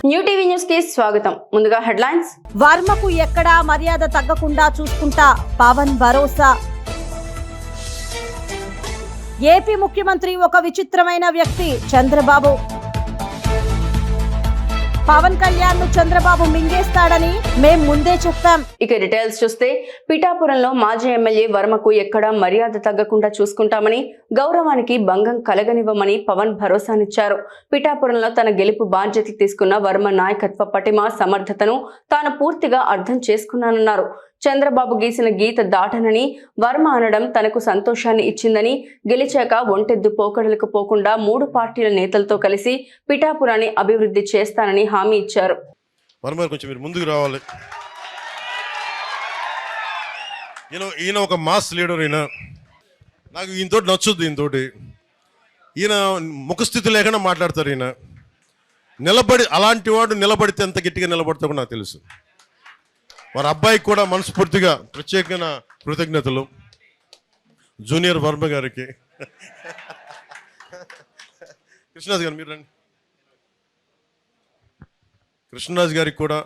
New TV news కి స్వాగతం. ముందుగా హెడ్లైన్స్. వర్మకు ఎక్కడా మర్యాద తగ్గకుండా చూసుకుంటా పవన్ భరోసా. ఏపీ ముఖ్యమంత్రి ఒక విచిత్రమైన వ్యక్తి చంద్రబాబు. పవన్ కళ్యాణ్ ను చంద్రబాబు మింగేస్తాడని మేం ముందే చెప్పాం. ఇక డీటెయిల్స్ చూస్తే, పిఠాపురంలో మాజీ ఎమ్మెల్యే వర్మకు ఎక్కడా మర్యాద తగ్గకుండా చూసుకుంటామని, గౌరవానికి భంగం కలగనివ్వమని పవన్ భరోసానిచ్చారు. పిఠాపురంలో తన గెలుపు బాధ్యతలు తీసుకున్న వర్మ నాయకత్వ పటిమ, సమర్థతను తాను పూర్తిగా అర్థం చేసుకున్నానన్నారు. చంద్రబాబు గీసిన గీత దాటనని వర్మ అనడం తనకు సంతోషాన్ని ఇచ్చిందని, గెలిచాక ఒంటెద్దు పోకడలకు పోకుండా 3 పార్టీల నేతలతో కలిసి పిఠాపురాన్ని అభివృద్ధి చేస్తానని హామీ ఇచ్చారు. వర్మ కొంచెం మీరు ముందుకు రావాలి. ఈయన ఒక మాస్ లీడర్. నాకు ఈయనతోటి నచ్చుద్ది. ఈయన ముఖస్థితి లేకుండా మాట్లాడతారు. ఈయన నిలబడి, అలాంటి వాడు నిలబడితే ఎంత గట్టిగా నిలబడతాడో నాకు తెలుసు. వారి అబ్బాయికి కూడా మనస్ఫూర్తిగా ప్రత్యేకమైన కృతజ్ఞతలు. జూనియర్ వర్మ గారికి. కృష్ణరాజు గారు మీరు రండి. కృష్ణరాజు గారికి కూడా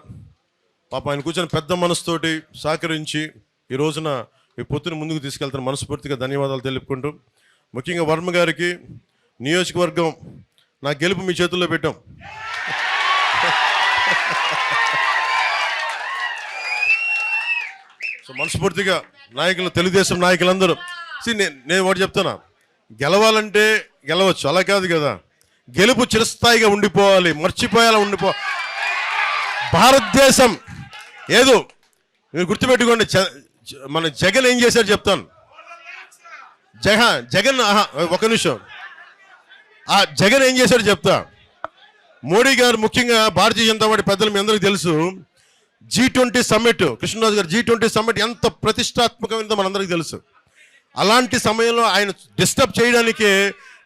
పాప ఆయన కూర్చొని పెద్ద మనసుతోటి సహకరించి ఈ రోజున ఈ పొత్తుని ముందుకు తీసుకెళ్తాను మనస్ఫూర్తిగా ధన్యవాదాలు తెలుపుకుంటూ, ముఖ్యంగా వర్మ గారికి నియోజకవర్గం నా గెలుపు మీ చేతుల్లో పెట్టాం. సో మనస్ఫూర్తిగా నాయకులు, తెలుగుదేశం నాయకులందరూ నేను ఒకటి చెప్తున్నా, గెలవాలంటే గెలవచ్చు, అలా కాదు కదా. గెలుపు చిరస్థాయిగా ఉండిపోవాలి, మర్చిపోయేలా ఉండిపోవాలి. భారతదేశం ఏదో మీరు గుర్తుపెట్టుకోండి. మన జగన్ ఏం చేశారు చెప్తాను. జగన్ ఒక నిమిషం. జగన్ ఏం చేశాడు చెప్తా. మోడీ గారు, ముఖ్యంగా భారతీయ జనతా పార్టీ పెద్దలు మీ అందరికీ తెలుసు, G20 సమ్మిట్, కృష్ణరాజు గారు G20 సమ్మిట్ ఎంత ప్రతిష్టాత్మకమైనదో మనందరికీ తెలుసు. అలాంటి సమయంలో ఆయన డిస్టర్బ్ చేయడానికే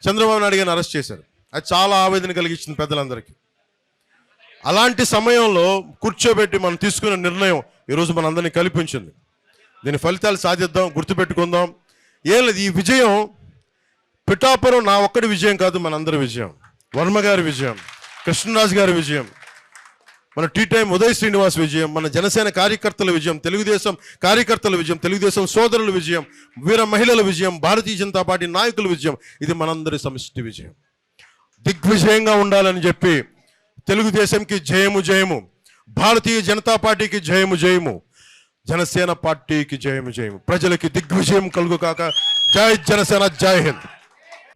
చంద్రబాబు నాయుడు గారిని అరెస్ట్ చేశారు. అది చాలా ఆవేదన కలిగించింది పెద్దలందరికీ. అలాంటి సమయంలో కూర్చోబెట్టి మనం తీసుకున్న నిర్ణయం ఈరోజు మనందరినీ కల్పించింది. దీని ఫలితాలు సాధిద్దాం, గుర్తుపెట్టుకుందాం. ఏం లేదు, ఈ విజయం పిఠాపురం నా ఒక్కడి విజయం కాదు, మనందరి విజయం. వర్మ గారి విజయం, కృష్ణరాజు గారి విజయం, మన టీ టైం ఉదయ్ శ్రీనివాస్ విజయం, మన జనసేన కార్యకర్తల విజయం, తెలుగుదేశం కార్యకర్తల విజయం, తెలుగుదేశం సోదరుల విజయం, వీర మహిళల విజయం, భారతీయ జనతా పార్టీ నాయకుల విజయం. ఇది మనందరి సమిష్టి విజయం. దిగ్విజయంగా ఉండాలని చెప్పి తెలుగుదేశంకి జయము జయము, భారతీయ జనతా పార్టీకి జయము జయము, జనసేన పార్టీకి జయము జయము, ప్రజలకి దిగ్విజయం కలుగు కాక. జై జనసేన, జై హింద్.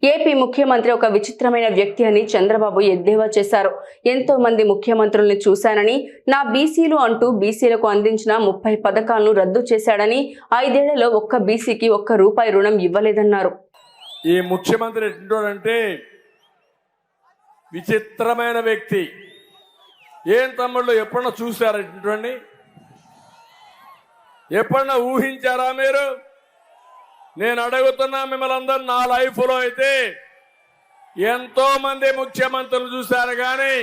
ఏపీ ముఖ్యమంత్రి ఒక విచిత్రమైన వ్యక్తి అని చంద్రబాబు ఎద్దేవా చేశారు. ఎంతో మంది ముఖ్యమంత్రుల్ని చూశానని, నా బీసీలు అంటూ బీసీలకు అందించిన 30 పథకాలను రద్దు చేశాడని, 5 ఏళ్లలో ఒక్క బీసీకి ₹1 రుణం ఇవ్వలేదన్నారు. ఈ ముఖ్యమంత్రి ఎట్లుంటాడంటే విచిత్రమైన వ్యక్తి. ఏం తమ్ముళ్ళు ఎప్పుడన్నా చూసారా ఇటువంటి? ఎప్పుడన్నా ఊహించారా మీరు? నేను అడుగుతున్నా మిమ్మల్ని అందరూ. నా లైఫ్లో అయితే ఎంతో మంది ముఖ్యమంత్రులు చూశారు, కానీ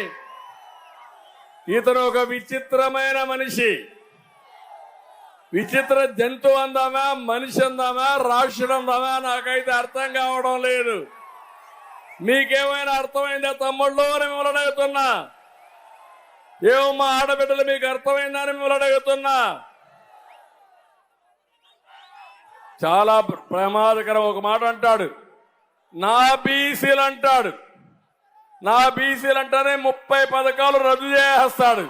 ఇతను ఒక విచిత్రమైన మనిషి. విచిత్ర జంతువు అందామా, మనిషి అందామా, రాక్షసుడు అందామా, నాకైతే అర్థం కావడం లేదు. మీకేమైనా అర్థమైందా తమ్ముళ్ళు అని మిమ్మల్ని అడుగుతున్నా. ఏమో మా ఆడబిడ్డలు మీకు అర్థమైందా అని మిమ్మల్ని అడుగుతున్నా. చాలా ప్రమాదకరం. ఒక మాట అంటాడు, నా బీసీలు అంటాడు. నా బీసీలు అంటేనే 30 పథకాలు రద్దు చేస్తాడు.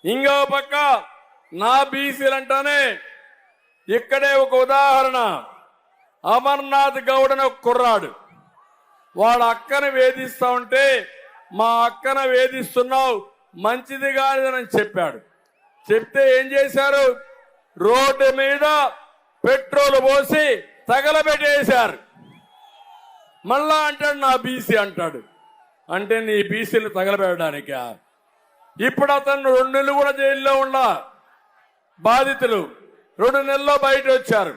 ఇంకో పక్క నా బీసీలు అంటేనే ఇక్కడే ఒక ఉదాహరణ. అమర్నాథ్ గౌడ్ అని ఒక కుర్రాడు, వాడు అక్కను వేధిస్తా ఉంటే, మా అక్కను వేధిస్తున్నావు మంచిది కాదని చెప్పాడు. చెప్తే ఏం చేశారు? రోడ్డు మీద పెట్రోల్ పోసి తగలబెట్టేశారు. మళ్ళా అంటాడు నా బీసీ అంటాడు. అంటే నీ బీసీలు తగలబెట్టడానికా? ఇప్పుడు అతను 2 నెలలు కూడా జైల్లో ఉండా. బాధితులు 2 నెలల్లో బయట వచ్చారు.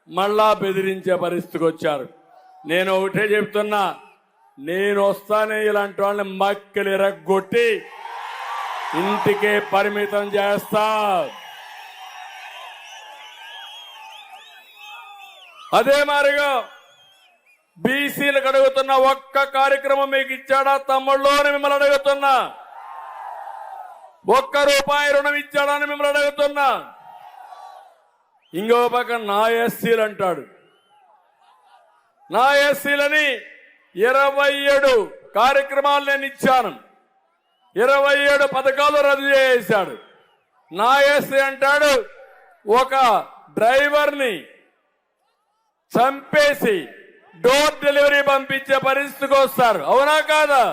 మళ్ళా బెదిరించే పరిస్థితికి వచ్చారు. నేను ఒకటే చెప్తున్నా, నేను వస్తానే ఇలాంటి వాళ్ళని మక్కలు ఎరగొట్టి ఇంటికే పరిమితం చేస్తా. అదే మారిగా బీసీలకు అడుగుతున్న ఒక్క కార్యక్రమం మీకు ఇచ్చాడా తమ్ముళ్ళు అని మిమ్మల్ని అడుగుతున్నా. ₹1 రుణం ఇచ్చాడా అని మిమ్మల్ని అడుగుతున్నా. ఇంకో పక్క నా ఎస్సీలు అంటాడు. నా ఎస్సీలని 27 కార్యక్రమాలు నేను ఇచ్చాను, 27 పథకాలు రద్దు చేశాడు. నా ఎస్సీ అంటాడు ఒక డ్రైవర్ని చంపేసి డోర్ డెలివరీ పంపించే పరిస్థితికి వస్తారు. అవునా కాదా?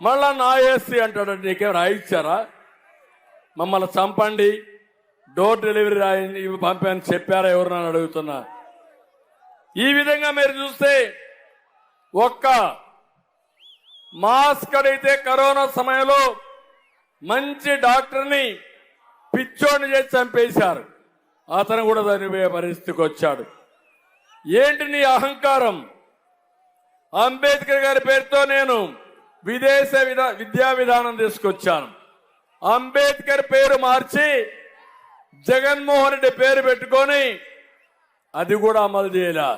మళ్ళా నా ఎస్సీ అంటాడు నీకేం రాయిచ్చారా? మమ్మల్ని చంపండి, డోర్ డెలివరీ పంపని చెప్పారా ఎవరు నన్ను అడుగుతున్నా. ఈ విధంగా మీరు చూస్తే ఒక్క మాస్క్ అడిగితే కరోనా సమయంలో మంచి డాక్టర్ని పిచ్చోడిని చేసి చంపేశారు. అతను కూడా చనిపోయే పరిస్థితికి వచ్చాడు. ఏంటి నీ అహంకారం? అంబేద్కర్ గారి పేరుతో నేను విదేశ విద్యా విధానం తీసుకొచ్చాను. అంబేద్కర్ పేరు మార్చి జగన్మోహన్ రెడ్డి పేరు పెట్టుకొని అది కూడా అమలు చేయలే.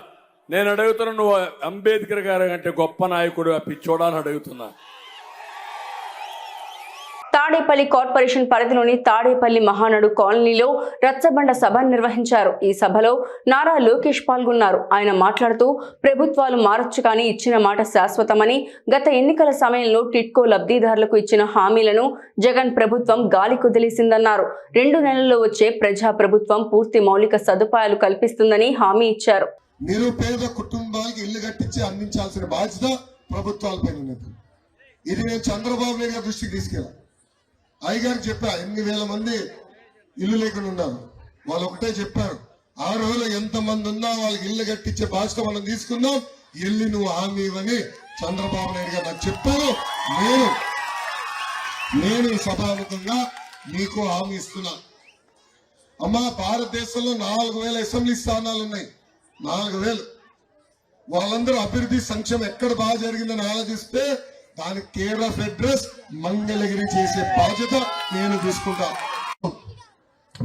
నేను అడుగుతున్నా, నువ్వు అంబేద్కర్ గారి కంటే గొప్ప నాయకుడు ఆ పిచ్చోడా అని అడుగుతున్నా. తాడేపల్లి కార్పొరేషన్ పరిధిలోని తాడేపల్లి మహానాడు కాలనీలో రచ్చబండ సభ నిర్వహించారు. ఈ సభలో నారా లోకేష్ పాల్గొన్నారు. ఆయన మాట్లాడుతూ ప్రభుత్వాలు మారొచ్చు కానీ ఇచ్చిన మాట శాశ్వతమని, గత ఎన్నికల సమయంలో టిట్కో లబ్ధిదారులకు ఇచ్చిన హామీలను జగన్ ప్రభుత్వం గాలి కుదిలేసిందన్నారు. 2 నెలల్లో వచ్చే ప్రజా ప్రభుత్వం పూర్తి మౌలిక సదుపాయాలు కల్పిస్తుందని హామీ ఇచ్చారు. నిరుపేద కుటుంబాలకు ఇల్లు కట్టించి అందించాల్సిన బాధ్యత ప్రభుత్వాలపైన ఉన్నది. ఇది నేను చంద్రబాబు నాయుడు గారి దృష్టికి తీసుకెళ్ళా. అయ్యగారికి చెప్పా, 8,000 మంది ఇల్లు లేకుండా ఉన్నారు. వాళ్ళు ఒకటే చెప్పారు, 6 రోజులు ఎంతమంది ఉన్నా వాళ్ళకి ఇల్లు కట్టించే బాధ్యత మనం తీసుకుందాం, ఇల్లు నువ్వు హామీ ఇవ్వని చంద్రబాబు నాయుడు గారు నాకు చెప్పారు. నేను సభాముఖంగా మీకు హామీ ఇస్తున్నా. అమ్మా, భారతదేశంలో 4,000 అసెంబ్లీ స్థానాలు ఉన్నాయి. 4,000 వాళ్ళందరూ అభివృద్ధి సంక్షేమం ఎక్కడ బాగా జరిగిందని ఆలోచిస్తే దానికి కేర్ ఆఫ్ అడ్రస్ మంగళగిరి చేసే బాధ్యత నేను తీసుకుంటా.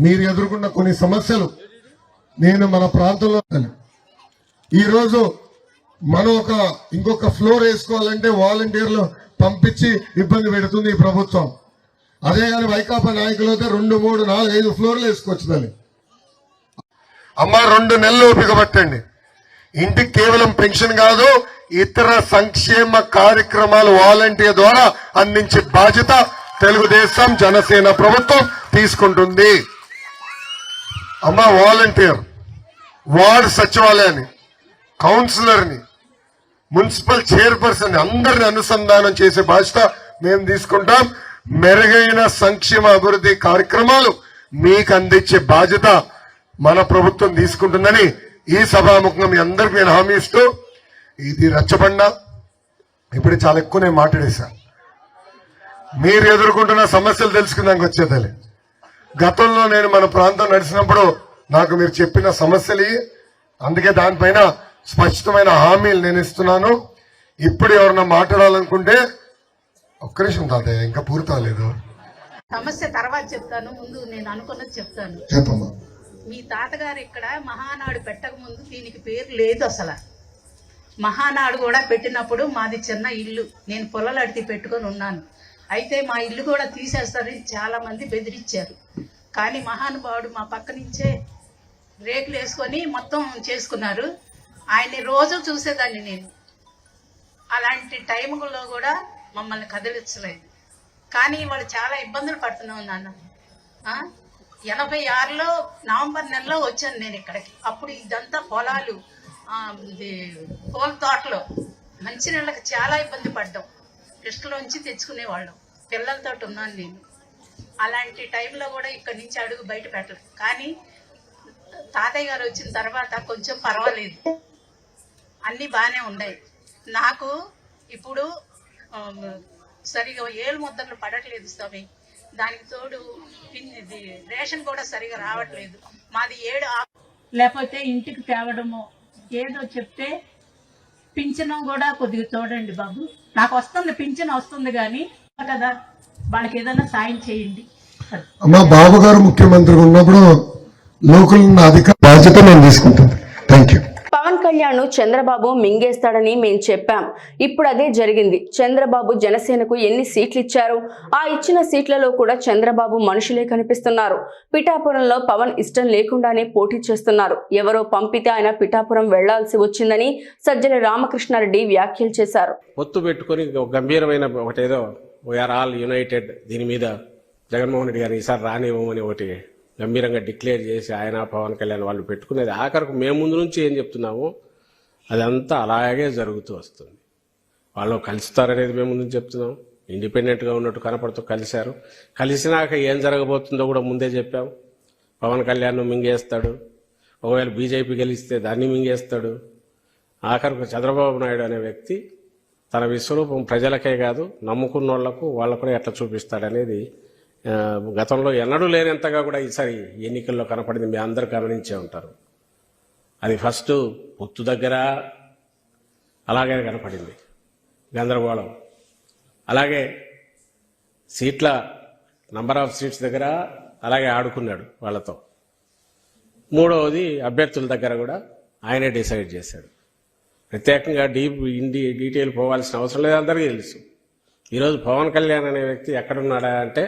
మీరు ఎదుర్కొన్న కొన్ని సమస్యలు నేను మన ప్రాంతంలో ఈరోజు మనం ఇంకొక ఫ్లోర్ వేసుకోవాలంటే వాలంటీర్లు పంపించి ఇబ్బంది పెడుతుంది ఈ ప్రభుత్వం. అదే కానీ వైకాపా నాయకులు అయితే 2, 3, 4, 5 ఫ్లోర్లు వేసుకోవచ్చు దాన్ని. అమ్మ 2 నెలలు ఓపిక పట్టండి. ఇంటికి కేవలం పెన్షన్ కాదు, ఇతర సంక్షేమ కార్యక్రమాలు వాలంటీర్ ద్వారా అందించే బాధ్యత తెలుగుదేశం జనసేన ప్రభుత్వం తీసుకుంటుంది. అమ్మ వాలంటీర్, వార్డు సచివాలయాన్ని, కౌన్సిలర్ని, మున్సిపల్ చైర్పర్సన్ అందరిని అనుసంధానం చేసే బాధ్యత మేము తీసుకుంటాం. మెరుగైన సంక్షేమ అభివృద్ధి కార్యక్రమాలు మీకు అందించే బాధ్యత మన ప్రభుత్వం తీసుకుంటుందని ఈ సభాముఖంగా మీ అందరికి నేను హామీ ఇస్తూ, ఇది రచ్చబండ ఇప్పుడు చాలా ఎక్కువ నేను మాట్లాడేశా. మీరు ఎదుర్కొంటున్న సమస్యలు తెలుసుకుందానికి వచ్చేది. గతంలో నేను మన ప్రాంతం నడిచినప్పుడు నాకు మీరు చెప్పిన సమస్యలు, అందుకే దానిపైన స్పష్టమైన హామీలు నేను ఇస్తున్నాను. ఇప్పుడు ఎవరన్నా మాట్లాడాలనుకుంటే ఒక్క నిమిషం తాతయ్య, ఇంకా పూర్తి అవ్వలేదు. సమస్య తర్వాత చెప్తాను, ముందు నేను అనుకున్నది చెప్తాను. చెప్పమ్మా. మీ తాతగారు ఇక్కడ మహానాడు పెట్టక ముందు దీనికి పేరు లేదు అసలు. మహానాడు కూడా పెట్టినప్పుడు మాది చిన్న ఇల్లు, నేను పొలాలు అడిగి పెట్టుకొని ఉన్నాను. అయితే మా ఇల్లు కూడా తీసేస్తారని చాలా మంది బెదిరించారు. కానీ మహానుభావుడు మా పక్క నుంచే రేకులు వేసుకొని మొత్తం చేసుకున్నారు. ఆయన్ని రోజు చూసేదాన్ని నేను. అలాంటి టైంలో కూడా మమ్మల్ని కదిలించలేదు. కానీ వాళ్ళు చాలా ఇబ్బందులు పడుతున్నాం నాన్న. 86లో నవంబర్ నెలలో వచ్చాను నేను ఇక్కడికి. అప్పుడు ఇదంతా పొలాలు, పూల తోటలో మంచినీళ్ళకి చాలా ఇబ్బంది పడ్డాం. కృష్ణలోంచి తెచ్చుకునేవాళ్ళం. పిల్లలతో ఉన్నాను నేను. అలాంటి టైంలో కూడా ఇక్కడి నుంచి అడుగు బయట పెట్టలేదు. కానీ తాతయ్య గారు వచ్చిన తర్వాత కొంచెం పర్వాలేదు, అన్నీ బాగానే ఉన్నాయి. నాకు ఇప్పుడు సరిగా ఏలు ముద్దలు పడట్లేదు స్వామి. దానికి తోడు రేషన్ కూడా సరిగా రావట్లేదు. మాది 7 లేకపోతే ఇంటికి తేవడము ఏదో చెప్తే పింఛనం కూడా కొద్దిగా చూడండి బాబు. నాకు వస్తుంది, పింఛన్ వస్తుంది కానీ కదా, వాళ్ళకి ఏదైనా సాయం చేయండి. అమ్మా, బాబు గారు ముఖ్యమంత్రిగా ఉన్నప్పుడు లోకల్ అధికార బాధ్యత నేను తీసుకుంటాను. Thank you. పవన్ కళ్యాణ్ ను చంద్రబాబు మింగేస్తాడని మేం చెప్పాం. ఇప్పుడు అదే జరిగింది. చంద్రబాబు జనసేనకు ఎన్ని సీట్లు ఇచ్చారు? ఆ ఇచ్చిన సీట్లలో కూడా చంద్రబాబు మనుషులే కనిపిస్తున్నారు. పిఠాపురంలో పవన్ ఇష్టం లేకుండానే పోటీ చేస్తున్నారు. ఎవరో పంపితే ఆయన పిఠాపురం వెళ్లాల్సి వచ్చిందని సజ్జల రామకృష్ణారెడ్డి వ్యాఖ్యలు చేశారు. పొత్తు పెట్టుకుని గంభీరమైన ఒకటేదో వీఆర్ ఆల్ యునైటెడ్, దీని మీద జగన్మోహన్ రెడ్డి గారు ఈసారి రానివ్వమని ఒకటి గంభీరంగా డిక్లేర్ చేసి ఆయన పవన్ కళ్యాణ్ వాళ్ళు పెట్టుకునేది. ఆఖరకు మేము ముందు నుంచి ఏం చెప్తున్నామో అదంతా అలాగే జరుగుతూ వస్తుంది. వాళ్ళు కలుస్తారనేది మేము ముందు నుంచి చెప్తున్నాం. ఇండిపెండెంట్గా ఉన్నట్టు కనపడుతూ కలిశారు. కలిసినాక ఏం జరగబోతుందో కూడా ముందే చెప్పాం. పవన్ కళ్యాణ్ మింగేస్తాడు, ఒకవేళ బీజేపీ గెలిస్తే దాన్ని మింగేస్తాడు. ఆఖరకు చంద్రబాబు నాయుడు అనే వ్యక్తి తన విశ్వరూపం ప్రజలకే కాదు నమ్ముకున్న వాళ్లకు వాళ్ళకు కూడా ఎట్లా చూపిస్తాడనేది గతంలో ఎన్నడూ లేనంతగా కూడా ఈసారి ఎన్నికల్లో కనపడింది. మీ అందరూ గమనించే ఉంటారు. అది ఫస్ట్ పొత్తు దగ్గర అలాగే కనపడింది గందరగోళం. అలాగే సీట్ల నంబర్ ఆఫ్ సీట్స్ దగ్గర అలాగే ఆడుకున్నాడు వాళ్ళతో. మూడవది అభ్యర్థుల దగ్గర కూడా ఆయనే డిసైడ్ చేశాడు. ప్రత్యేకంగా డీటెయిల్ పోవాల్సిన అవసరం లేదు, అందరికీ తెలుసు. ఈరోజు పవన్ కళ్యాణ్ అనే వ్యక్తి ఎక్కడున్నాడా అంటే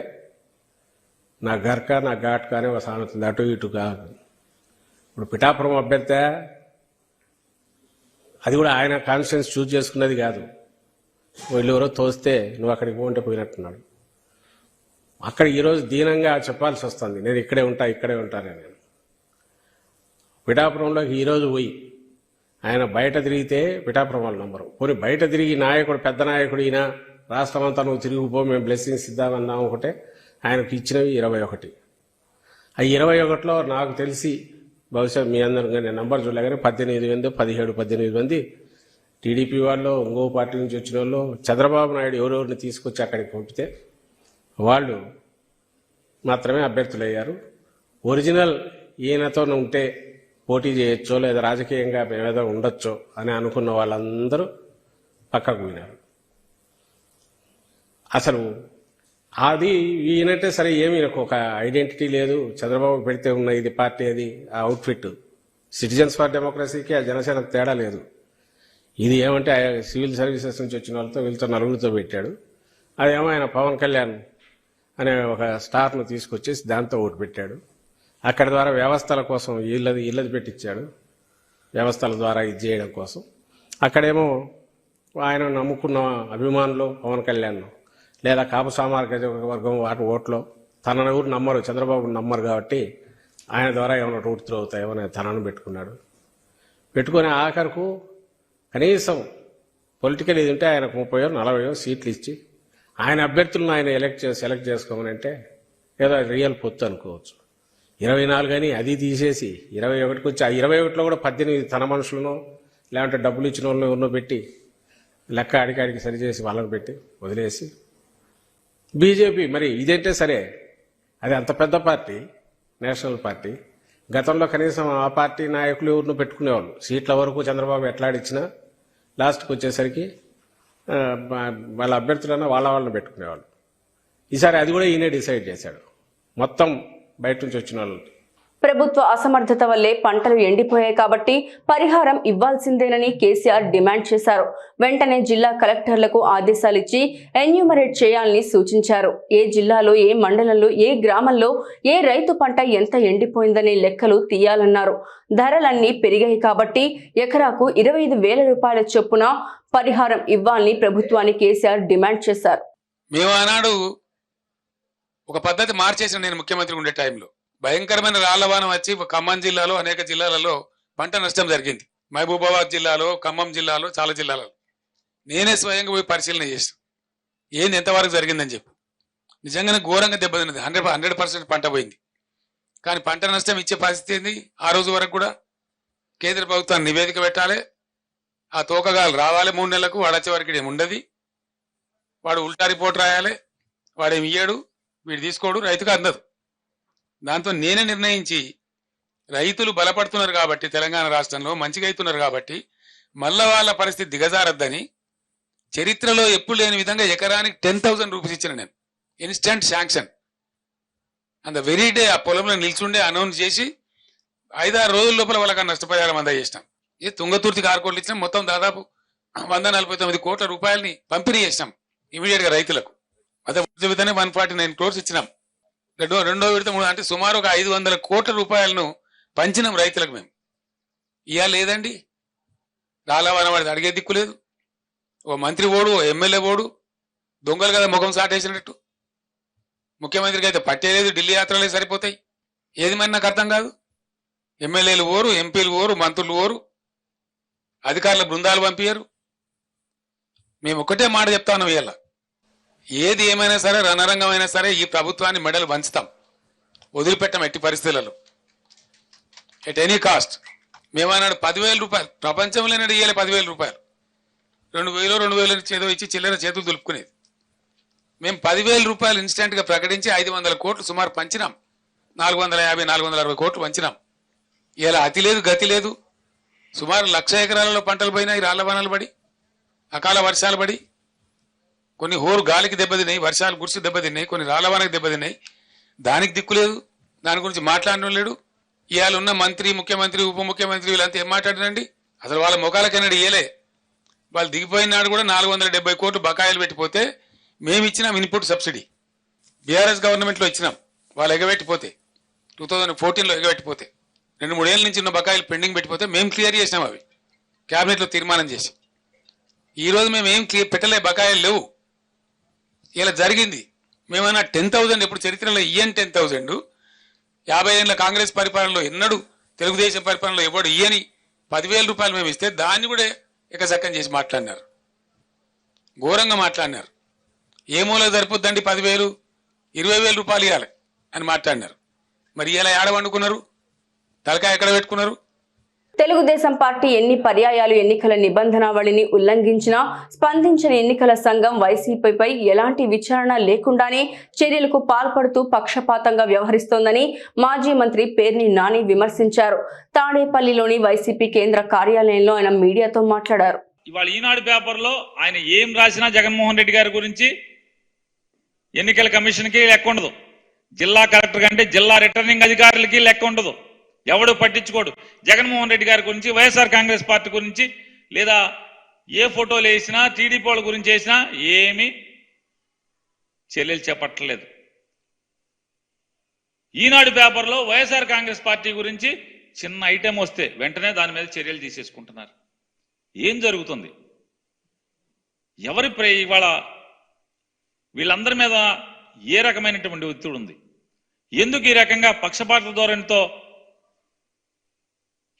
నా గర్క నా ఘాట్కా అనే ఒక సామెత ఉంది, అటు ఇటు కాదు. ఇప్పుడు పిఠాపురం అభ్యర్థి అది కూడా ఆయన కాన్స్టిట్యూన్స్ చూజ్ చేసుకున్నది కాదు. వీళ్ళు ఎవరో తోస్తే నువ్వు అక్కడికి పోంటే పోయినట్టున్నాడు. అక్కడ ఈరోజు దీనంగా చెప్పాల్సి వస్తుంది, నేను ఇక్కడే ఉంటానే. నేను పిఠాపురంలోకి ఈరోజు పోయి ఆయన బయట తిరిగితే పిఠాపురం వాళ్ళు నంబరు. పోనీ బయట తిరిగి నాయకుడు పెద్ద నాయకుడు ఈయన రాష్ట్రం అంతా నువ్వు తిరిగిపో మేము బ్లెస్సింగ్స్ ఇద్దామన్నాం ఒకటే. ఆయనకు ఇచ్చినవి 21. ఆ 21లో నాకు తెలిసి బహుశా మీ అందరూ నేను నంబర్ చూడలేగానే 17 మంది టీడీపీ వాళ్ళు, ఇంకో పార్టీ నుంచి వచ్చిన వాళ్ళు, చంద్రబాబు నాయుడు ఎవరెవరిని తీసుకొచ్చి అక్కడికి పంపితే వాళ్ళు మాత్రమే అభ్యర్థులయ్యారు. ఒరిజినల్ ఈయనతో ఉంటే పోటీ చేయొచ్చో లేదా రాజకీయంగా మేమేదో ఉండొచ్చో అని అనుకున్న వాళ్ళందరూ పక్కకు పోయినారు. అసలు అది ఈయనంటే సరే ఏమి ఒక ఐడెంటిటీ లేదు. చంద్రబాబు పెడితే ఉన్న ఇది పార్టీ, అది ఆ అవుట్ఫిట్. సిటిజన్స్ ఫర్ డెమోక్రసీకి ఆ జనసేనకు తేడా లేదు. ఇది ఏమంటే సివిల్ సర్వీసెస్ నుంచి వచ్చిన వాళ్ళతో వీళ్ళతో నలుగురితో పెట్టాడు. అదేమో ఆయన పవన్ కళ్యాణ్ అనే ఒక స్టార్ను తీసుకొచ్చేసి దాంతో ఓటు పెట్టాడు. అక్కడి ద్వారా వ్యవస్థల కోసం ఇళ్ళది పెట్టించాడు, వ్యవస్థల ద్వారా ఇది చేయడం కోసం. అక్కడేమో ఆయన నమ్ముకున్న అభిమానులు పవన్ కళ్యాణ్ లేదా కాపు సామాజిక వర్గం వాటి ఓట్లో తనను ఎవరు నమ్మరు, చంద్రబాబు నమ్మరు కాబట్టి ఆయన ద్వారా ఏమైనా రూట్ త్రూ అవుతాయో అని తనను పెట్టుకున్నాడు. పెట్టుకుని ఆఖరుకు కనీసం పొలిటికల్ ఇది ఉంటే ఆయనకు 30-40 సీట్లు ఇచ్చి ఆయన అభ్యర్థులను ఆయన సెలెక్ట్ చేసుకోమని అంటే ఏదో రియల్ పొత్తు అనుకోవచ్చు. 24 అని అది తీసేసి 21కి వచ్చి ఆ 21లో కూడా 18 తన మనుషులను లేదంటే డబ్బులు ఇచ్చిన వాళ్ళని ఎవరినో పెట్టి లెక్క అడికాడికి సరిచేసి వాళ్ళని పెట్టి వదిలేసి బీజేపీ మరి ఇదంటే సరే అది అంత పెద్ద పార్టీ, నేషనల్ పార్టీ. గతంలో కనీసం ఆ పార్టీ నాయకులు ఎవరినో పెట్టుకునేవాళ్ళు. సీట్ల వరకు చంద్రబాబు ఎట్లాడిచ్చినా లాస్ట్కి వచ్చేసరికి వాళ్ళ అభ్యర్థులన్నా వాళ్ళని పెట్టుకునేవాళ్ళు. ఈసారి అది కూడా ఈయనే డిసైడ్ చేశాడు, మొత్తం బయట నుంచి వచ్చిన వాళ్ళు. ప్రభుత్వ అసమర్థత వల్లే పంటలు ఎండిపోయాయి కాబట్టి పరిహారం ఇవ్వాల్సిందేనని కేసీఆర్ డిమాండ్ చేశారు. వెంటనే జిల్లా కలెక్టర్లకు ఆదేశాలిచ్చి ఎన్యూమరేట్ చేయాలని సూచించారు. ఏ జిల్లాలో, ఏ మండలంలో, ఏ గ్రామంలో ఏ రైతు పంట ఎంత ఎండిపోయిందనే లెక్కలు తీయాలన్నారు. ధరలన్నీ పెరిగాయి కాబట్టి ఎకరాకు 25,000 రూపాయల చొప్పున పరిహారం ఇవ్వాలని ప్రభుత్వాన్ని కేసీఆర్ డిమాండ్ చేశారు. మేము ఆనాడు ఒక పద్ధతి మార్చేసిన, నేను ముఖ్యమంత్రి ఉండే టైంలో భయంకరమైన రాళ్లవానం వచ్చి ఖమ్మం జిల్లాలో అనేక జిల్లాలలో పంట నష్టం జరిగింది. మహబూబాబాద్ జిల్లాలో, ఖమ్మం జిల్లాలో, చాలా జిల్లాలలో నేనే స్వయంగా పోయి పరిశీలన చేసిన ఏంది ఎంతవరకు జరిగిందని చెప్పి. నిజంగానే ఘోరంగా దెబ్బతిన్నది. 100% పంట పోయింది. కానీ పంట నష్టం ఇచ్చే పరిస్థితి ఏంది? ఆ రోజు వరకు కూడా కేంద్ర ప్రభుత్వాన్ని నివేదిక పెట్టాలి, ఆ తోకగాలు రావాలి 3 నెలలకు, వాడు వచ్చే వరకు ఏమి ఉండదు, వాడు ఉల్టా రిపోర్ట్ రాయాలి, వాడేమి ఇయ్యాడు, వీడు తీసుకోడు, రైతుకు అందదు. దాంతో నేనే నిర్ణయించి రైతులు బలపడుతున్నారు కాబట్టి, తెలంగాణ రాష్ట్రంలో మంచిగా అవుతున్నారు కాబట్టి మళ్ళా వాళ్ళ పరిస్థితి దిగజారద్దని చరిత్రలో ఎప్పుడు లేని విధంగా ఎకరానికి 10,000 రూపీస్ ఇచ్చిన నేను. ఇన్స్టెంట్ శాంక్షన్ అంత వెరీ డే ఆ పొలంలో నిల్చుండే అనౌన్స్ చేసి 5-6 రోజుల లోపల వాళ్ళకి నష్టపరిహారం అందజేసినాం. ఏ తుంగతుర్తికి 6 కోట్లు ఇచ్చినాం, మొత్తం దాదాపు 149 కోట్ల రూపాయలని పంపిణీ చేసినాం ఇమీడియట్ గా రైతులకు. అదే విధంగా 149 క్రోర్స్ ఇచ్చినాం. రెండో విడత అంటే సుమారు ఒక 500 కోట్ల రూపాయలను పంచినాం రైతులకు మేము. ఇవాళ లేదండి, రాలవరం వాడిది అడిగే దిక్కు లేదు. ఓ మంత్రి ఓడు, ఓ ఎమ్మెల్యే ఓడు, దొంగలు కదా ముఖం సాటేసినట్టు. ముఖ్యమంత్రికి అయితే పట్టేలేదు, ఢిల్లీ యాత్రలే సరిపోతాయి. ఏది మరి నాకు అర్థం కాదు. ఎమ్మెల్యేలు ఓరు, ఎంపీలు ఓరు, మంత్రులు ఓరు, అధికారుల బృందాలు పంపించారు. మేము ఒకటే మాట చెప్తా ఉన్నాం, ఇవాళ ఏది ఏమైనా సరే రణరంగమైనా సరే ఈ ప్రభుత్వాన్ని మెడలు వంచుతాం, వదిలిపెట్టాం ఎట్టి పరిస్థితులలో, ఎట్ ఎనీ కాస్ట్. మేమన్నాడు 10,000 రూపాయలు, ప్రపంచంలో ఇయ్యాలి 10,000 రూపాయలు, 2,000 చేదో ఇచ్చి చిల్లర చేతులు దులుపుకునేది. మేము 10,000 రూపాయలు ఇన్స్టెంట్ గా ప్రకటించి 500 కోట్లు సుమారు పంచినాం. 450, 460 కోట్లు పంచినాం. ఇలా అతి లేదు గతి లేదు. సుమారు 1,00,000 ఎకరాలలో పంటలు పోయినాయి, రాళ్ల వానలు పడి, అకాల వర్షాలు పడి, కొన్ని హోరు గాలికి దెబ్బతిన్నాయి, వర్షాలు గుడిసి దెబ్బతిన్నాయి, కొన్ని రాళ్ల వానకి దెబ్బతిన్నాయి. దానికి దిక్కులేదు, దాని గురించి మాట్లాడడం లేడు. ఇవాళ ఉన్న మంత్రి, ముఖ్యమంత్రి, ఉప ముఖ్యమంత్రి వీళ్ళంతా ఏం మాట్లాడినండి? అసలు వాళ్ళ ముఖాలకన్నాడు ఇయ్యలే. వాళ్ళు దిగిపోయిన నాడు కూడా 470 కోట్లు బకాయిలు పెట్టిపోతే మేము ఇచ్చినాం ఇన్పుట్ సబ్సిడీ. బీఆర్ఎస్ గవర్నమెంట్ లో ఇచ్చినాం. వాళ్ళు ఎగబెట్టిపోతే 2014లో ఎగబెట్టిపోతే 2-3 ఏళ్ళ నుంచి ఉన్న బకాయిలు పెండింగ్ పెట్టిపోతే మేము క్లియర్ చేసినాం. అవి క్యాబినెట్ లో తీర్మానం చేసి ఈ రోజు మేము ఏం పెట్టలే, బకాయిలు లేవు. ఇలా జరిగింది. మేమన్నా 10,000 ఎప్పుడు చరిత్రలో ఇయ్యని 10,000 50 ఏళ్ళ కాంగ్రెస్ పరిపాలనలో ఎన్నడూ తెలుగుదేశం పరిపాలనలో ఎవడు ఇయ్యని 10,000 రూపాయలు మేము ఇస్తే దాన్ని కూడా ఎకసక్కం చేసి మాట్లాడినారు, ఘోరంగా మాట్లాడినారు. ఏ మూల సరిపోద్దండి 10,000, 20,000 రూపాయలు ఇవ్వాలి అని మాట్లాడినారు. మరి ఇలా ఏడ వండుకున్నారు, తలకాయ ఎక్కడ పెట్టుకున్నారు? తెలుగుదేశం పార్టీ ఎన్ని పర్యాయాలు ఎన్నికల నిబంధనావళిని ఉల్లంఘించినా స్పందించిన ఎన్నికల సంఘం వైసీపీపై ఎలాంటి విచారణ లేకుండానే చర్యలకు పాల్పడుతూ పక్షపాతంగా వ్యవహరిస్తోందని మాజీ మంత్రి పేర్ని నాని విమర్శించారు. తాడేపల్లిలోని వైసీపీ కేంద్ర కార్యాలయంలో ఆయన మీడియాతో మాట్లాడారు. ఇవాళ ఈనాడు పేపర్లో ఆయన ఏం రాసినా జగన్మోహన్ రెడ్డి గారి గురించి ఎన్నికల కమిషన్కి లెక్క ఉండదు, జిల్లా కలెక్టర్ కంటే జిల్లా రిటర్నింగ్ అధికారులకి లెక్క ఉండదు, ఎవడు పట్టించుకోడు. జగన్మోహన్ రెడ్డి గారి గురించి, వైఎస్ఆర్ కాంగ్రెస్ పార్టీ గురించి, లేదా ఏ ఫోటోలు వేసినా టీడీపీ వాళ్ళ గురించి వేసినా ఏమీ చర్యలు చేపట్టలేదు. ఈనాడు పేపర్లో వైఎస్ఆర్ కాంగ్రెస్ పార్టీ గురించి చిన్న ఐటెం వస్తే వెంటనే దాని మీద చర్యలు తీసేసుకుంటున్నారు. ఏం జరుగుతుంది? ఎవరి ఇవాళ వీళ్ళందరి మీద ఏ రకమైనటువంటి ఒత్తిడి ఉంది? ఎందుకు ఈ రకంగా పక్షపాత ధోరణితో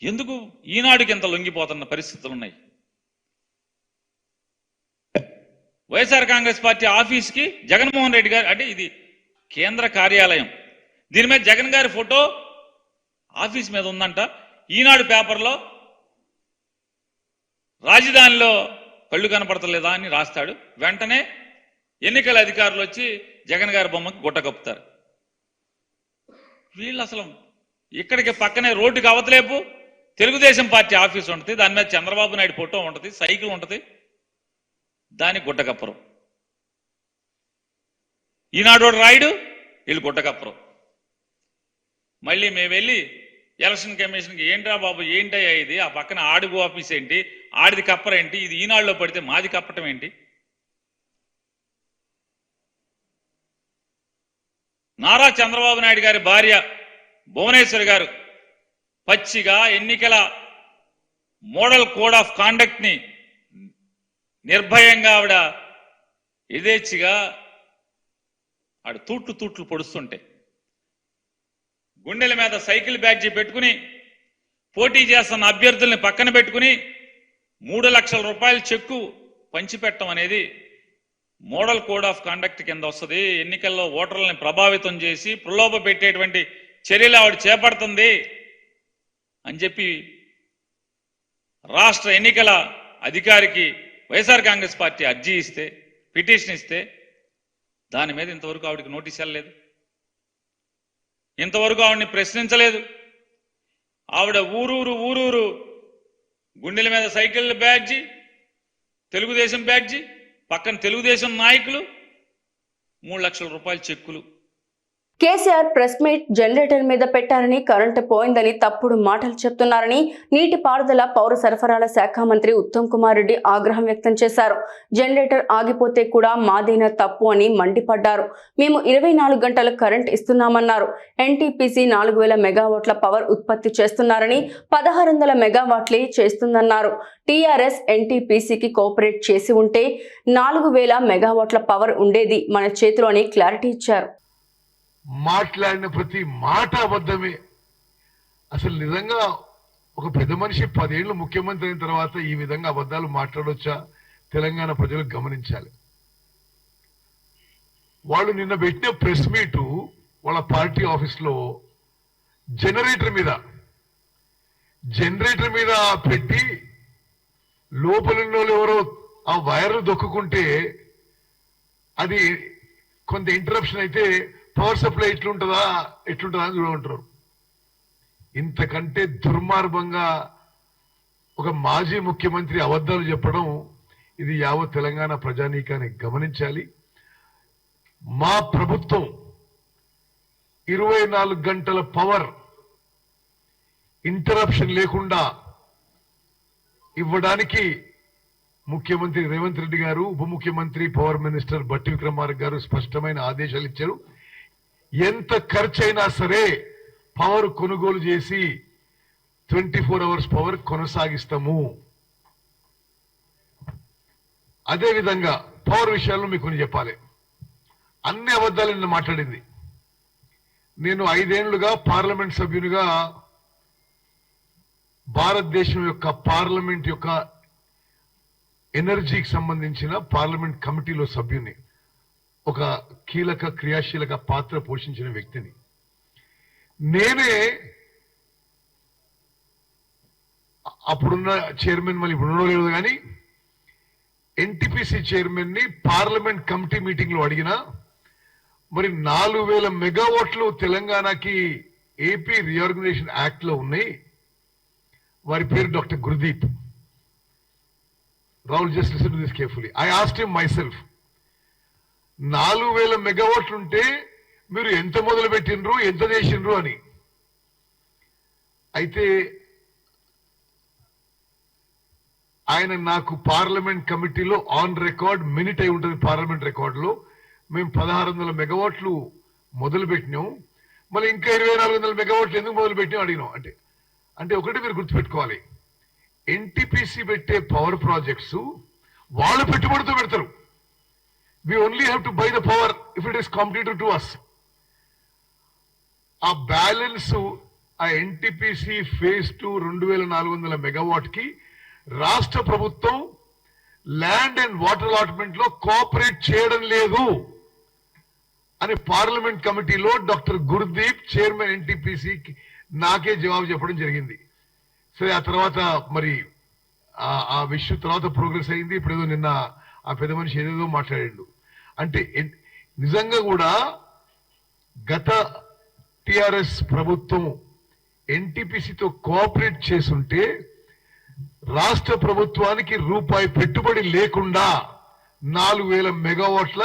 ఎందుకు ఈనాడుకి ఎంత లొంగిపోతున్న పరిస్థితులు ఉన్నాయి? వైఎస్ఆర్ కాంగ్రెస్ పార్టీ ఆఫీస్కి జగన్మోహన్ రెడ్డి గారు, అంటే ఇది కేంద్ర కార్యాలయం, దీని మీద జగన్ గారి ఫోటో ఆఫీస్ మీద ఉందంట. ఈనాడు పేపర్లో రాజధానిలో కళ్ళు కనపడతలేదా అని రాస్తాడు. వెంటనే ఎన్నికల అధికారులు వచ్చి జగన్ గారి బొమ్మకి గుట్ట కప్పుతారు. వీళ్ళు అసలు ఇక్కడికి పక్కనే రోడ్డుకి అవతలేపు తెలుగుదేశం పార్టీ ఆఫీస్ ఉంటుంది, దాని మీద చంద్రబాబు నాయుడు ఫోటో ఉంటుంది, సైకిల్ ఉంటుంది, దానికి గుట్టకప్పరు. ఈనాడు రాయుడు, వీళ్ళు గుట్టకప్పరు. మళ్ళీ మేము వెళ్ళి ఎలక్షన్ కమిషన్కి ఏంట్రా బాబు ఏంటయ్యా ఇది, ఆ పక్కన ఆడుగు ఆఫీస్ ఏంటి, ఆడిది కప్పరేంటి, ఇది ఈనాడులో పడితే మాది కప్పటం ఏంటి? నారా చంద్రబాబు నాయుడు గారి భార్య భువనేశ్వరి గారు పచ్చిగా ఎన్నికల మోడల్ కోడ్ ఆఫ్ కాండక్ట్ ని నిర్భయంగా ఆవిడ యథేచ్ఛగా ఆవిడ తూట్లు పొడుస్తుంటే గుండెల మీద సైకిల్ బ్యాడ్జీ పెట్టుకుని పోటీ చేస్తున్న అభ్యర్థుల్ని పక్కన పెట్టుకుని 3 లక్షల రూపాయల చెక్కు పంచిపెట్టడం అనేది మోడల్ కోడ్ ఆఫ్ కాండక్ట్ కింద వస్తుంది. ఎన్నికల్లో ఓటర్లని ప్రభావితం చేసి ప్రలోభ పెట్టేటువంటి చర్యలు ఆవిడ చేపడుతుంది అని చెప్పి రాష్ట్ర ఎన్నికల అధికారికి వైఎస్ఆర్ కాంగ్రెస్ పార్టీ అర్జీ ఇస్తే, పిటిషన్ ఇస్తే, దాని మీద ఇంతవరకు ఆవిడకి నోటీస్ వెళ్ళలేదు, ఇంతవరకు ఆవిడని ప్రశ్నించలేదు. ఆవిడ ఊరూరు గుండెల మీద సైకిల్ బ్యాడ్జీ, తెలుగుదేశం బ్యాడ్జీ, పక్కన తెలుగుదేశం నాయకులు, 3 లక్షల రూపాయల చెక్కులు. కేసీఆర్ ప్రెస్ మీట్ జనరేటర్ మీద పెట్టారని కరెంటు పోయిందని తప్పుడు మాటలు చెప్తున్నారని నీటిపారుదల పౌర సరఫరాల శాఖ మంత్రి ఉత్తమ్ కుమార్ రెడ్డి ఆగ్రహం వ్యక్తం చేశారు. జనరేటర్ ఆగిపోతే కూడా మాదేనా తప్పు అని మండిపడ్డారు. మేము 24 గంటల కరెంట్ ఇస్తున్నామన్నారు. ఎన్టీపీసీ 4000 మెగావాట్ల పవర్ ఉత్పత్తి చేస్తున్నారని 1600 మెగావాట్లే చేస్తుందన్నారు. టీఆర్ఎస్ ఎన్టీపీసీకి కోఆపరేట్ చేసి ఉంటే 4000 మెగావాట్ల పవర్ ఉండేది మన చేతిలో అని క్లారిటీ ఇచ్చారు. మాట్లాడిన ప్రతి మాట అబద్ధమే. అసలు నిజంగా ఒక పెద్ద మనిషి 10 ఏళ్ళు ముఖ్యమంత్రి అయిన తర్వాత ఈ విధంగా అబద్ధాలు మాట్లాడొచ్చా? తెలంగాణ ప్రజలు గమనించాలి. వాళ్ళు నిన్న పెట్టిన ప్రెస్ మీటు వాళ్ళ పార్టీ ఆఫీస్లో జనరేటర్ మీద పెట్టి లోపల ఎవరో ఆ వైర్లు దొక్కుంటే అది కొంత ఇంటరప్షన్ అయితే పవర్ సప్లై ఎట్లుంటుందా అని చూడమంటారు. ఇంతకంటే దుర్మార్గంగా ఒక మాజీ ముఖ్యమంత్రి అబద్ధాలు చెప్పడం ఇది యావత్ తెలంగాణ ప్రజానీకాన్ని గమనించాలి. మా ప్రభుత్వం 24 గంటల పవర్ ఇంటరప్షన్ లేకుండా ఇవ్వడానికి ముఖ్యమంత్రి రేవంత్ రెడ్డి గారు, ఉప ముఖ్యమంత్రి పవర్ మినిస్టర్ బట్టి విక్రమార్క గారు స్పష్టమైన ఆదేశాలు ఇచ్చారు. ఎంత ఖర్చైనా సరే పవర్ కొనుగోలు చేసి 24 అవర్స్ పవర్ కొనసాగిస్తాము. అదేవిధంగా పవర్ విషయాల్లో మీకు కొన్ని చెప్పాలి. అన్ని అబద్ధాలు నిన్న మాట్లాడింది. నేను 5 ఏళ్లుగా పార్లమెంట్ సభ్యునిగా భారతదేశం యొక్క పార్లమెంట్ యొక్క ఎనర్జీకి సంబంధించిన పార్లమెంట్ కమిటీలో సభ్యుని, ఒక కీలక క్రియాశీలక పాత్ర పోషించిన వ్యక్తిని. నేనే అప్పుడున్న చైర్మన్, మళ్ళీ ఇప్పుడు ఉండలేదు కానీ ఎన్టీపీసీ చైర్మన్ ని పార్లమెంట్ కమిటీ మీటింగ్ లో అడిగినా, మరి 4000 మెగావాట్లు తెలంగాణకి ఏపీ రీఆర్గనైజేషన్ యాక్ట్ లో ఉన్నాయి. వారి పేరు doctor Gurdeep. Rahul, just listen to this carefully. I asked him my self, 4000 మెగావాట్లు ఉంటే మీరు ఎంత మొదలు పెట్టినరు, ఎంత చేసిండ్రు అని. అయితే ఆయన నాకు పార్లమెంట్ కమిటీలో ఆన్ రికార్డ్ మినిట్ అయి ఉంటుంది. పార్లమెంట్ రికార్డులో మేము 1600 మెగావాట్లు మొదలు పెట్టినాం, మళ్ళీ ఇంకా 2400 మెగావాట్లు ఎందుకు మొదలు పెట్టినాం అడిగినాం. అంటే ఒకటి మీరు గుర్తుపెట్టుకోవాలి, ఎన్టీపీసీ పెట్టే పవర్ ప్రాజెక్ట్స్ వాళ్ళు పెట్టుబడితో పెడతారు. We only have to buy the power if it is competitive to us. ఆ బ్యాలెన్స్ ఆ ఎన్టీపీసీ ఫేజ్ 2 2400 మెగావాట్ కి రాష్ట్ర ప్రభుత్వం ల్యాండ్ అండ్ వాటర్ అలాట్మెంట్ లో కోఆపరేట్ చేయడం లేదు అని పార్లమెంట్ కమిటీలో డాక్టర్ గుర్దీప్, చైర్మన్ ఎన్టీపీసీ, నాకే జవాబు చెప్పడం జరిగింది. సరే, ఆ తర్వాత మరి ఆ విషయం తర్వాత ప్రోగ్రెస్ అయింది. ఇప్పుడు ఏదో నిన్న ఆ పెద్ద మనిషి ఏదేదో మాట్లాడాడు. అంటే నిజంగా కూడా గత టిఆర్ఎస్ ప్రభుత్వం ఎన్టీపీసీతో కోఆపరేట్ చేసుంటే రాష్ట్ర ప్రభుత్వానికి రూపాయి పెట్టుబడి లేకుండా 4000 మెగావాట్ల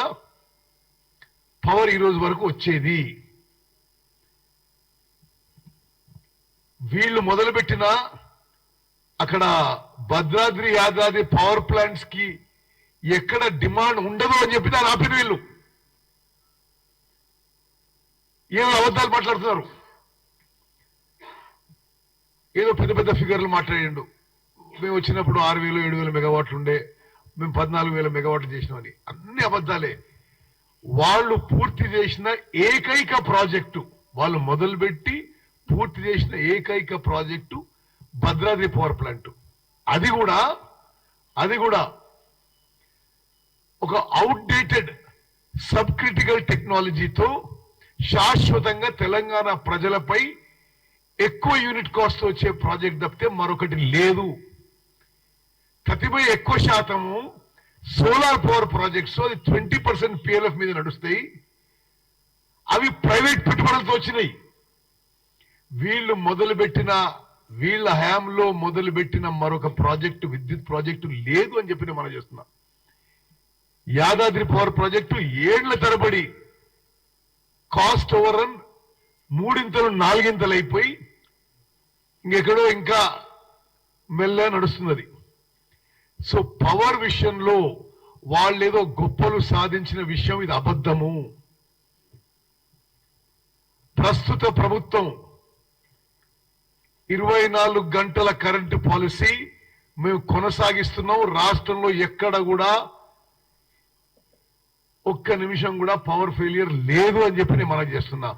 పవర్ ఈ రోజు వరకు వచ్చేది. వీళ్ళు మొదలుపెట్టిన అక్కడ భద్రాద్రి, యాదాద్రి పవర్ ప్లాంట్స్ కి ఎక్కడ డిమాండ్ ఉండదు అని చెప్పి దాన్ని ఆపిన వీళ్ళు. ఏదో అబద్ధాలు మాట్లాడుతున్నారు. ఏదో పెద్ద పెద్ద ఫిగర్లు మాట్లాడిండు. మేము వచ్చినప్పుడు 6000 7000 మెగావాట్లు ఉండే, మేము 14000 మెగావాట్లు చేసినామని. అన్ని అబద్ధాలే. వాళ్ళు పూర్తి చేసిన ఏకైక ప్రాజెక్టు, వాళ్ళు మొదలుపెట్టి పూర్తి చేసిన ఏకైక ప్రాజెక్టు భద్రాద్రి పవర్ ప్లాంట్. అది కూడా ఒక అవుట్డేటెడ్ సబ్ క్రిటికల్ టెక్నాలజీతో శాశ్వతంగా తెలంగాణ ప్రజలపై ఎక్కువ యూనిట్ కాస్ట్ వచ్చే ప్రాజెక్ట్ తప్పితే మరొకటి లేదు. ప్రతిపై ఎక్కువ శాతము సోలార్ పవర్ ప్రాజెక్ట్స్, అది 20% PLF మీద నడుస్తాయి. అవి ప్రైవేట్ పెట్టుబడులతో వచ్చినాయి. వీళ్ళ హయాంలో మొదలుపెట్టిన మరొక ప్రాజెక్టు, విద్యుత్ ప్రాజెక్టు లేదు అని చెప్పి మనం చేస్తున్నాం. యాదాద్రి పవర్ ప్రాజెక్టు 7 ఏళ్ల తరబడి కాస్ట్ ఓవర్ రన్ 3 4 అయిపోయి ఇంకెక్కడో ఇంకా మెల్ల నడుస్తున్నది. సో పవర్ విషయంలో వాళ్ళేదో గొప్పలు సాధించిన విషయం ఇది అబద్ధము. ప్రస్తుత ప్రభుత్వం 24 గంటల కరెంటు పాలసీ మేము కొనసాగిస్తున్నాం. రాష్ట్రంలో ఎక్కడ కూడా ఒక్క నిమిషం కూడా పవర్ ఫెయిలియర్ లేదు అని చెప్పి నేను మనం చేస్తున్నా.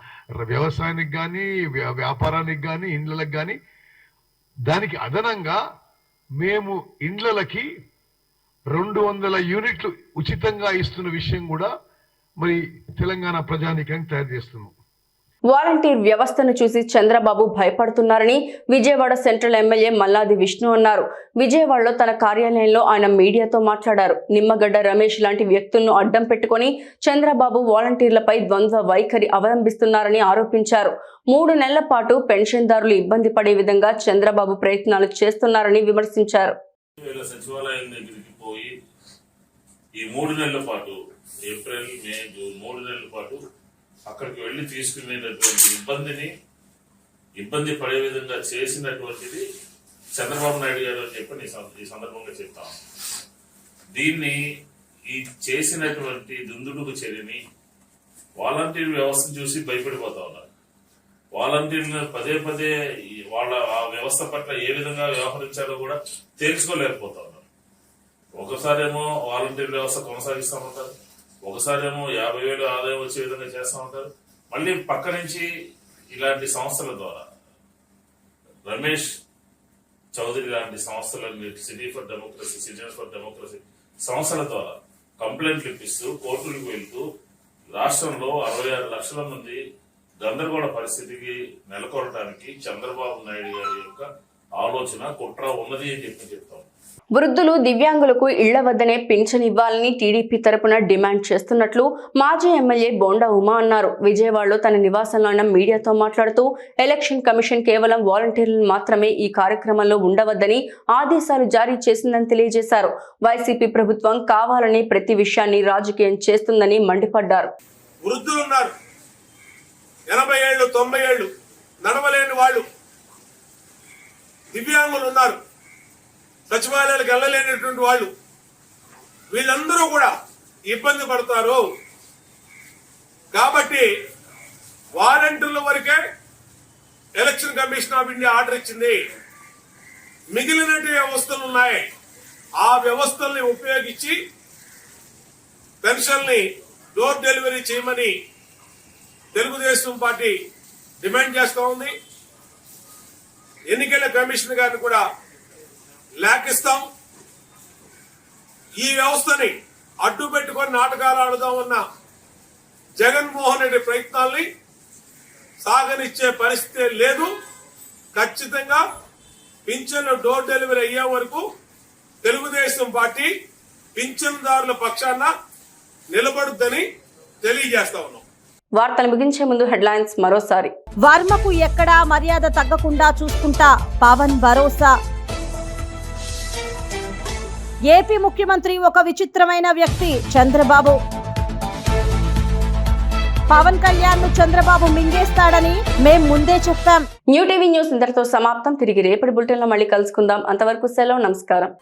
వ్యవసాయానికి కానీ వ్యాపారానికి కానీ ఇండ్లకి కానీ. దానికి అదనంగా మేము ఇండ్లకి 200 యూనిట్లు ఉచితంగా ఇస్తున్న విషయం కూడా మరి తెలంగాణ ప్రజానీకానికి తయారు చేస్తున్నాం. వాలంటీర్ వ్యవస్థను చూసి చంద్రబాబు భయపడుతున్నారని విజయవాడ సెంట్రల్ ఎమ్మెల్యే మల్లాది విష్ణు అన్నారు. విజయవాడలో తన కార్యాలయంలో ఆయన మీడియాతో మాట్లాడారు. నిమ్మగడ్డ రమేష్ లాంటి వ్యక్తులను అడ్డం పెట్టుకుని చంద్రబాబు వాలంటీర్లపై ద్వంద్వ వైఖరి అవలంబిస్తున్నారని ఆరోపించారు. 3 నెలల పాటు పెన్షన్దారులు ఇబ్బంది పడే విధంగా చంద్రబాబు ప్రయత్నాలు చేస్తున్నారని విమర్శించారు. సచివాలయం దగ్గరికి పోయి ఈ 3 నెలల పాటు ఏప్రిల్ మే జూన్ 3 నెలల పాటు అక్కడికి వెళ్లి తీసుకునేటటువంటి ఇబ్బంది పడే విధంగా చేసినటువంటిది చంద్రబాబు నాయుడు గారు అని చెప్పి ఈ సందర్భంగా చెప్తాం. దీన్ని ఈ చేసినటువంటి దుందుడుకు చర్యని వాలంటీర్ వ్యవస్థను చూసి భయపడిపోతా ఉన్నారు. వాలంటీర్లు పదే పదే వాళ్ళ ఆ వ్యవస్థ పట్ల ఏ విధంగా వ్యవహరించాలో కూడా తెలుసుకోలేకపోతా ఉన్నారు. ఒకసారేమో వాలంటీర్ వ్యవస్థ కొనసాగిస్తామంటారు, ఒకసారేమో 50,000 ఆదాయం వచ్చే విధంగా చేస్తా ఉంటారు. మళ్ళీ పక్క నుంచి ఇలాంటి సంస్థల ద్వారా రమేష్ చౌదరి లాంటి సంస్థలని city for democracy, citizens for democracy సంస్థల ద్వారా కంప్లైంట్లు ఇప్పిస్తూ కోర్టులకు వెళ్తూ రాష్ట్రంలో 66 లక్షల మంది గందరగోళ పరిస్థితికి నెలకొనడానికి చంద్రబాబు నాయుడు గారి యొక్క ఆలోచన కుట్ర ఉన్నది అని చెప్తాం. వృద్ధులు, దివ్యాంగులకు ఇళ్ల వద్దనే పింఛన్ ఇవ్వాలని టీడీపీ తరపున డిమాండ్ చేస్తున్నట్లు మాజీ ఎమ్మెల్యే బోండా ఉమా అన్నారు. విజయవాడలో తన నివాసంలో ఆయన మీడియాతో మాట్లాడుతూ ఎలక్షన్ కమిషన్ కేవలం వాలంటీర్లను మాత్రమే ఈ కార్యక్రమంలో ఉండవద్దని ఆదేశాలు జారీ చేసిందని తెలియజేశారు. వైసీపీ ప్రభుత్వం కావాలని ప్రతి విషయాన్ని రాజకీయం చేస్తుందని మండిపడ్డారు. వృద్ధులు ఉన్నారు, 80 ఏళ్ళు 90 ఏళ్ళు నడవలేని వాళ్ళు, దివ్యాంగులు ఉన్నారు, సచివాలయాలకు వెళ్ళలేనటువంటి వాళ్ళు, వీళ్ళందరూ కూడా ఇబ్బంది పడతారు. కాబట్టి వాలంటీర్ల వరకే election commission of India order ఇచ్చింది. మిగిలిన వ్యవస్థలు ఉన్నాయి, ఆ వ్యవస్థల్ని ఉపయోగించి పెన్షన్ని డోర్ డెలివరీ చేయమని తెలుగుదేశం పార్టీ డిమాండ్ చేస్తూ ఉంది. ఎన్నికల కమిషన్ గారిని కూడా లేఖిస్తాం. ఈ వ్యవస్థని అడ్డు పెట్టుకొని నాటకాలు ఆడుదామన్న జగన్మోహన్ రెడ్డి ప్రయత్నాల్ని సాగనిచ్చే పరిస్థితి లేదు. ఖచ్చితంగా పింఛన్లు డోర్ డెలివరీ అయ్యే వరకు తెలుగుదేశం పార్టీ పింఛన్దారుల పక్షాన నిలబడుద్దని తెలియజేస్తా ఉన్నాం. వార్తలు ముగించే ముందు హెడ్లైన్స్ మరోసారి. వర్మకు ఎక్కడా మర్యాద తగ్గకుండా చూసుకుంటా పవన్ భరోసా. ఏపీ ముఖ్యమంత్రి ఒక విచిత్రమైన వ్యక్తి చంద్రబాబు. పవన్ కళ్యాణ్ ను చంద్రబాబు మింగేస్తాడని మేం ముందే చెప్పాం. న్యూ టీవీ న్యూస్ ఇంతటితో సమాప్తం. తిరిగి రేపటి బులెటిన్ లో మళ్ళీ కలుసుకుందాం. అంతవరకు సెలవు, నమస్కారం.